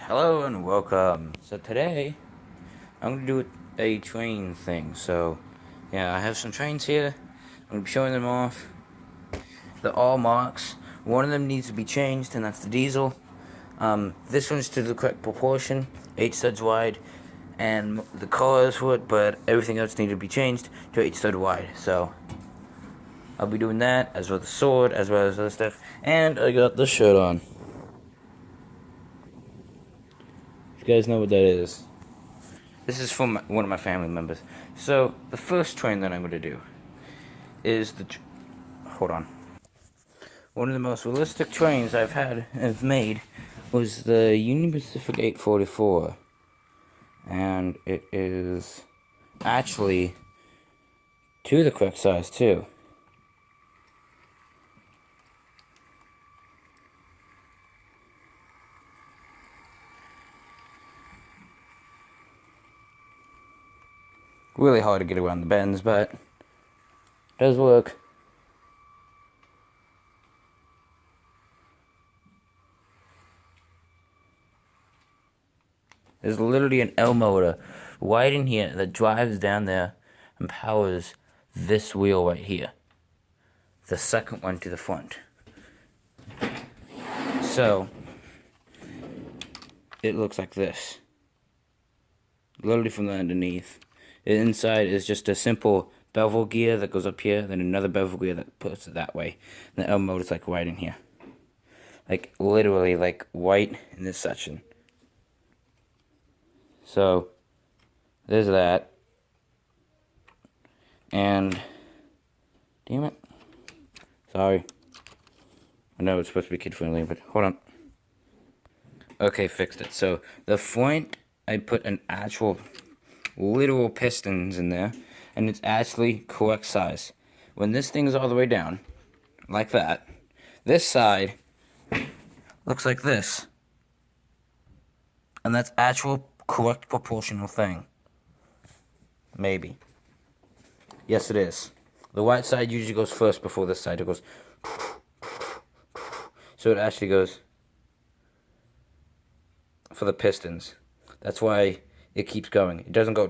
Hello and welcome. So today, I'm going to do a train thing. So, yeah, I have some trains here. I'm going to be showing them off. They're all mocs. One of them needs to be changed, and that's the diesel. This one's to the correct proportion, 8 studs wide, and the cars for it, but everything else needs to be changed to 8 stud wide. So, I'll be doing that, as well as the sword, as well as other stuff. And I got the shirt on. If you guys know what that is. This is from one of my family members. So, the first train that I'm going to do is the... Hold on. One of the most realistic trains I've made was the Union Pacific 844. And it is actually to the correct size, too. Really hard to get around the bends, but it does work. There's literally an L motor right in here that drives down there and powers this wheel right here. The second one to the front. So, it looks like this. Literally from the underneath. The inside is just a simple bevel gear that goes up here, then another bevel gear that puts it that way. And the L motor's like right in here. Like literally like right in this section. So there's that. And damn it. Sorry. I know it's supposed to be kid friendly, but hold on. Okay, fixed it. So the front, I put an actual literal pistons in there, and it's actually correct size. When this thing's all the way down, like that, this side looks like this. And that's actual correct proportional thing. Maybe. Yes, it is. The right side usually goes first before this side. It goes. So it actually goes for the pistons. That's why it keeps going. It doesn't go.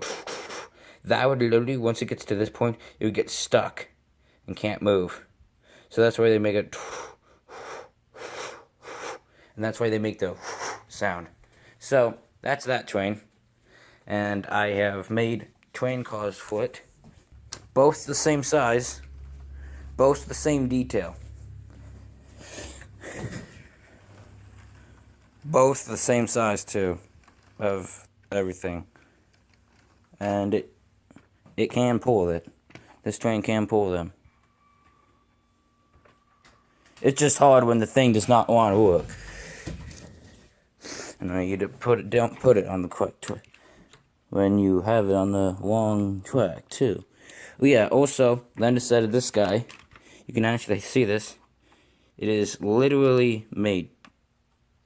That would literally, once it gets to this point, it would get stuck and can't move. So that's why they make it. And that's why they make the sound. So that's that train. And I have made train cars for it. Both the same size. Both the same detail. Both the same size too. Of everything. And it can pull it. This train can pull them. It's just hard when the thing does not want to work. And I need to don't put it on the correct track. When you have it on the wrong track too. Oh yeah, also, Linda said of this guy, you can actually see this. It is literally made.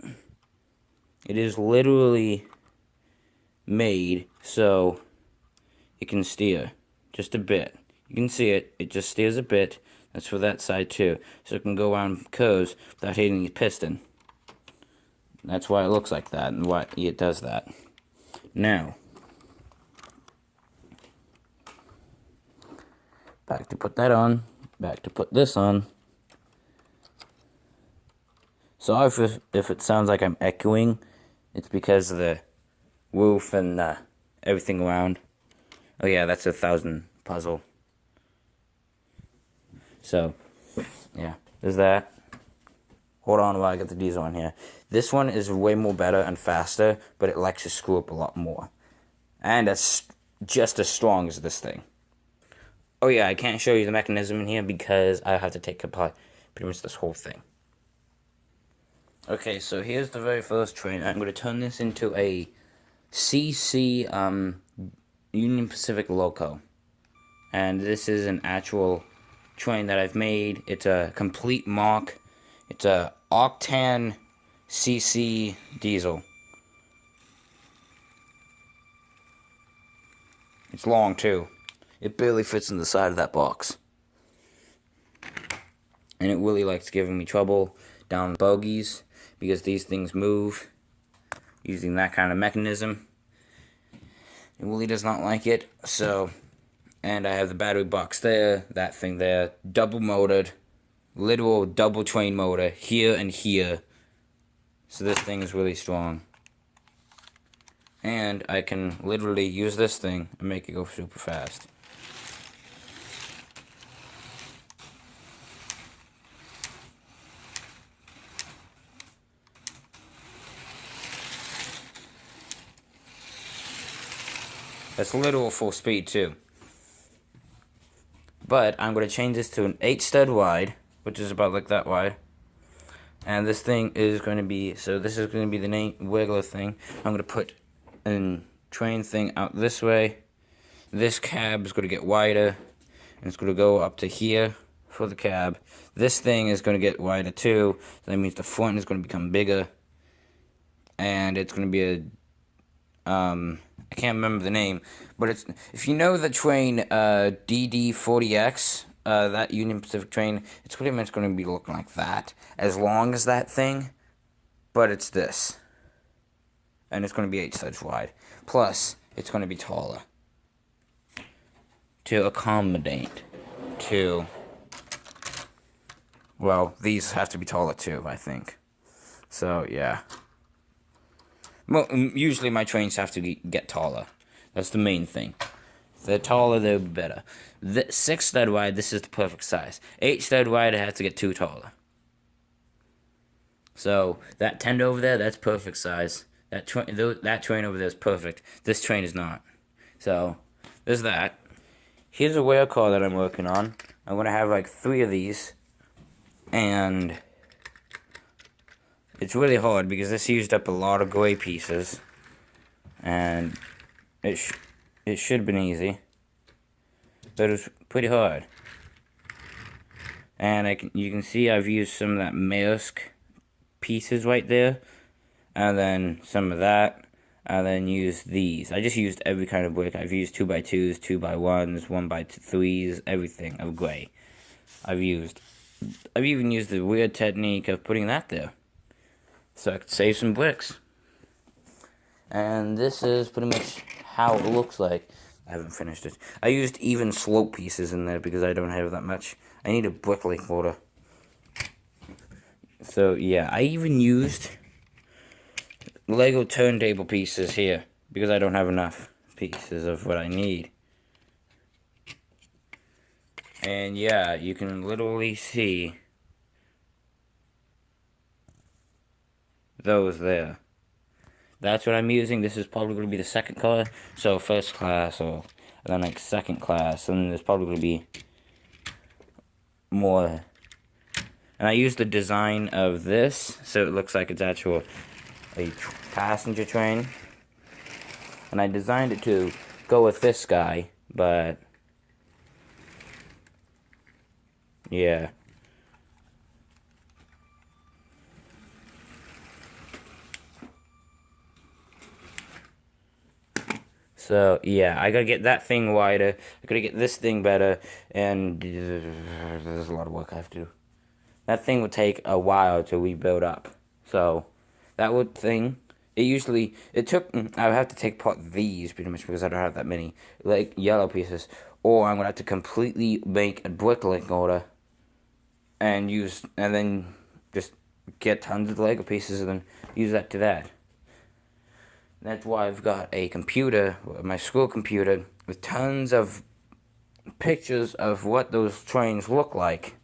It is literally made so it can steer just a bit. You can see it. It just steers a bit. That's for that side too. So it can go around curves without hitting the piston. That's why it looks like that and why it does that. Now, back to put that on. Back to put this on. Sorry if it sounds like I'm echoing. It's because of the roof and everything around. Oh yeah, that's a 1,000 puzzle. So, yeah, there's that. Hold on while I get the diesel on here. This one is way more better and faster, but it likes to screw up a lot more. And it's just as strong as this thing. Oh yeah, I can't show you the mechanism in here because I have to take apart pretty much this whole thing. Okay, so here's the very first train. I'm going to turn this into a CC Union Pacific loco. And this is an actual train that I've made. It's a complete mock. It's a octane CC diesel. It's long too. It barely fits in the side of that box. And it really likes giving me trouble down bogies because these things move. using that kind of mechanism. It really does not like it. So, and I have the battery box there, that thing there, double motored, literal double train motor here and here. So this thing is really strong. And I can literally use this thing and make it go super fast. That's literal full speed too. But I'm going to change this to an 8 stud wide, which is about like that wide. And this thing is going to be, so this is going to be the name wiggler thing. I'm going to put a train thing out this way. This cab is going to get wider, and it's going to go up to here for the cab. This thing is going to get wider too, so that means the front is going to become bigger. And it's going to be a, I can't remember the name, but it's, if you know the train DD40X, that Union Pacific train, it's pretty much going to be looking like that, as long as that thing, but it's this. And it's going to be 8 studs wide. Plus, it's going to be taller. To accommodate to, well, these have to be taller too, I think. So, yeah. Well, usually my trains have to get taller. That's the main thing. If they're taller, they're better. The 6 stud wide, this is the perfect size. 8 stud wide, it has to get 2 taller. So, that tent over there, that's perfect size. That train over there is perfect. This train is not. So, there's that. Here's a rail car that I'm working on. I'm going to have like 3 of these. And it's really hard because this used up a lot of gray pieces. And it should have been easy. But it was pretty hard. And you can see I've used some of that Maersk pieces right there. And then some of that. And then use these. I just used every kind of brick. I've used 2x2s, 2x1s, 1x3s, everything of gray. I've even used the weird technique of putting that there. So I could save some bricks. And this is pretty much how it looks like. I haven't finished it. I used even slope pieces in there because I don't have that much. I need a bricklink mortar. So yeah, I even used Lego turntable pieces here because I don't have enough pieces of what I need. And yeah, you can literally see those there. That's what I'm using. This is probably going to be the second color. So first class, or then like second class, and there's probably going to be more. And I used the design of this, so it looks like it's actual a passenger train. And I designed it to go with this guy, but yeah. So, yeah, I gotta get that thing wider, I gotta get this thing better, and there's a lot of work I have to do. That thing would take a while to rebuild up. So, that thing, it took, I would have to take apart these, pretty much, because I don't have that many, like, yellow pieces, or I'm gonna have to completely make a bricklink order, and then just get tons of Lego pieces, and then use that to that. That's why I've got a computer, my school computer, with tons of pictures of what those trains look like.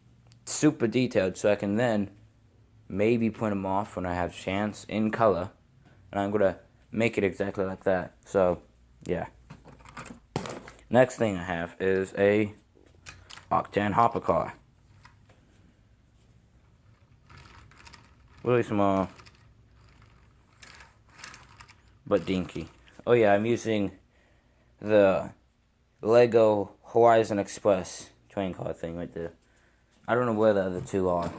Super detailed, so I can then maybe print them off when I have a chance in color. And I'm going to make it exactly like that. So, yeah. Next thing I have is a Octane hopper car. Really small, but dinky. Oh yeah, I'm using the Lego Horizon Express train car thing right there. I don't know where the other two are.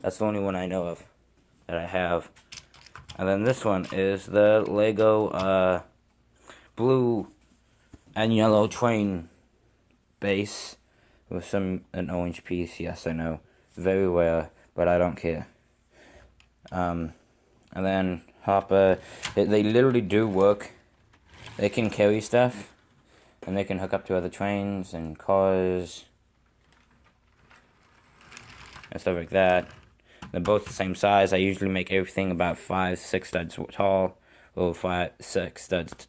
That's the only one I know of that I have. And then this one is the Lego blue and yellow train base with an orange piece. Yes, I know. Very rare, but I don't care. And then hopper. They literally do work. They can carry stuff, and they can hook up to other trains and cars and stuff like that. They're both the same size. I usually make everything about 5-6 studs tall, or 5-6 studs,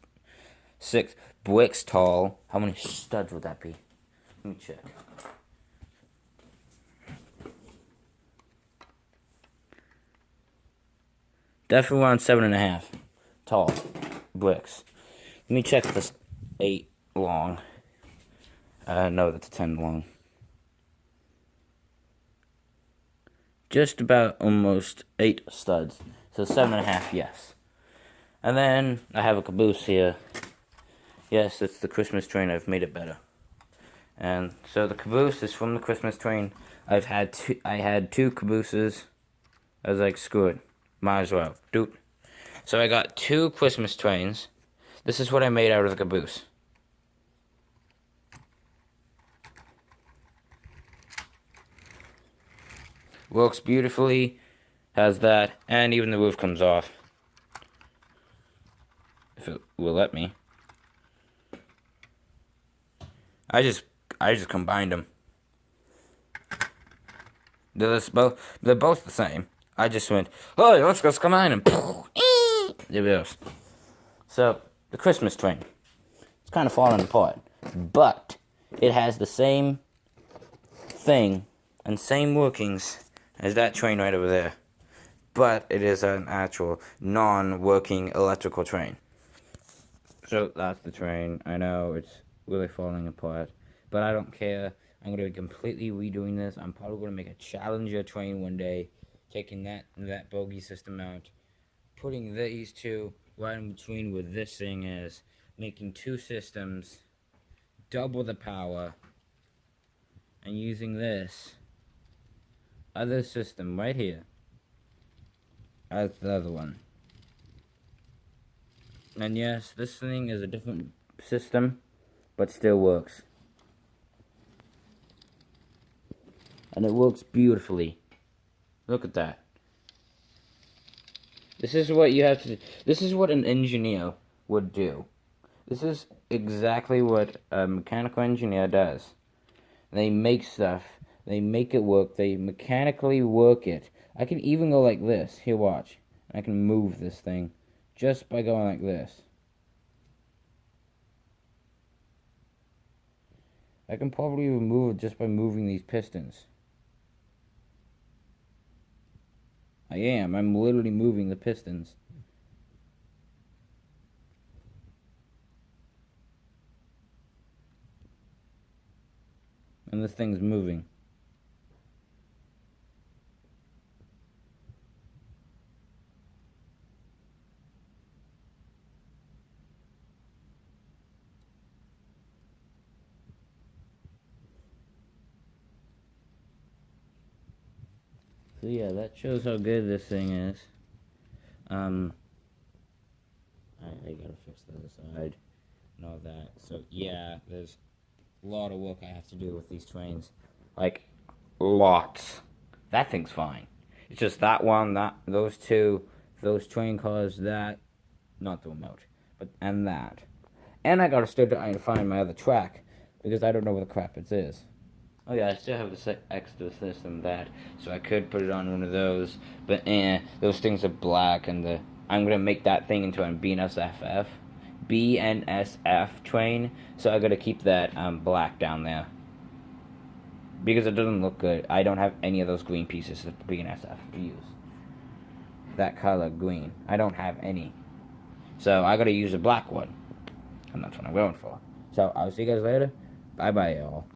6 bricks tall. How many studs would that be? Let me check. Definitely around 7.5 tall bricks. Let me check this 8 long. No, that's 10 long. Just about almost 8 studs. So 7.5, yes. And then I have a caboose here. Yes, it's the Christmas train. I've made it better. And so the caboose is from the Christmas train. I had 2 cabooses. I was like, screw it. Might as well. Dude. So I got 2 Christmas trains. This is what I made out of the caboose. Works beautifully. Has that. And even the roof comes off. If it will let me. I just combined them. They're both the same. I just went, oh, let's combine them. There it goes. So, the Christmas train. It's kind of falling apart. But, it has the same thing and same workings as that train right over there. But, it is an actual non-working electrical train. So, that's the train. I know, it's really falling apart. But I don't care. I'm going to be completely redoing this. I'm probably going to make a Challenger train one day. Taking that bogie system out. Putting these 2 right in between where this thing is. Making 2 systems. Double the power. And using this other system right here as the other one. And yes, this thing is a different system, but still works. And it works beautifully. Look at that. This is what you have to do. This is what an engineer would do. This is exactly what a mechanical engineer does. They make stuff. They make it work. They mechanically work it. I can even go like this. Here, watch. I can move this thing just by going like this. I can probably even move it just by moving these pistons. I'm literally moving the pistons. And this thing's moving. So yeah, that shows how good this thing is. I gotta fix the other side and all that. So yeah, there's a lot of work I have to do with these trains. Like, lots. That thing's fine. It's just that one, those 2, those train cars, that, not the remote, but, and that. And I gotta still try to find my other track, because I don't know where the crap it is. Oh yeah, I still have this extra system so I could put it on one of those, but those things are black, and I'm gonna make that thing into a BNSF train, so I gotta keep that black down there. Because it doesn't look good. I don't have any of those green pieces that the BNSF use. That color green. I don't have any. So I gotta use a black one. And that's what I'm going for. So I'll see you guys later. Bye bye, y'all.